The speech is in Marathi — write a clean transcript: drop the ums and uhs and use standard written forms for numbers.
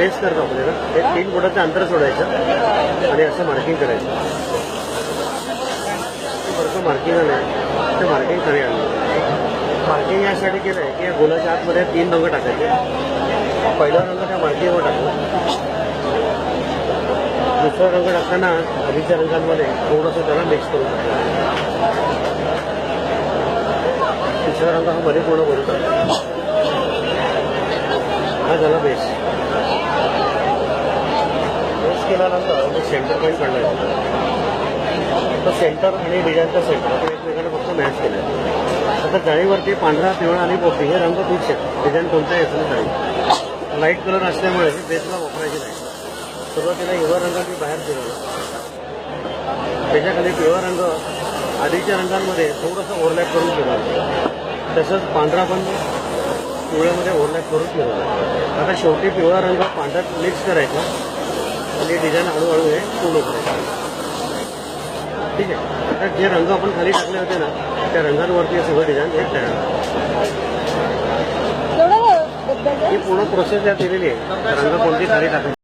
बेस करतो आपल्याला हे 3 फुटाचं अंतर सोडायचं आणि असं मार्किंग करायचं. बरं मार्किंग आलं ते मार्किंग खाली आणलं. मार्किंग यासाठी केलं आहे की या गोलाच्या आतमध्ये 3 रंग टाकायचे. पहिला रंग त्या मार्किंगवर टाकला. दुसरा रंग टाकताना आधीच्या रंगांमध्ये थोडंसं त्याला मिक्स करून टाकलं. तिसरा रंग हा मध्ये पूर्ण करून टाकला. हा झाला बेस. बेस केल्यानंतर मग सेंटर पॉईंट काढलायचं. तर सेंटर आणि डिझाईनचा सेंटर आपण एकमेकांना फक्त मॅच केलं आहे. आता जाळीवरती पांढरा, पिवळा आणि पोपटी हे रंग फिक्स आहेत. डिझाईन कोणताही असलं जाळी लाईट कलर असल्यामुळे हे बेसला वापरायचे नाही. सुरुवातीला हिरवा रंग मी बाहेर फिरवला. त्याच्याखाली पिवळा रंग आधीच्या रंगांमध्ये थोडंसं ओव्हरलॅप करून फिरवलं. तसंच पांढरा पण पिवळ्यामध्ये ओव्हरलॅप करून फिरवला. आता शेवटी पिवळा रंग पांढऱ्यात मिक्स करायचा आणि डिझाईन हळूहळू हे पूर्ण करायचं. ठीक आहे. आता जे रंग आपण खाली टाकले होते ना त्या रंगांवरती हे सगळं डिझाईन हे तयार. ही पूर्ण प्रोसेस यात दिलेली आहे. रंग कोणती खाली टाकायची.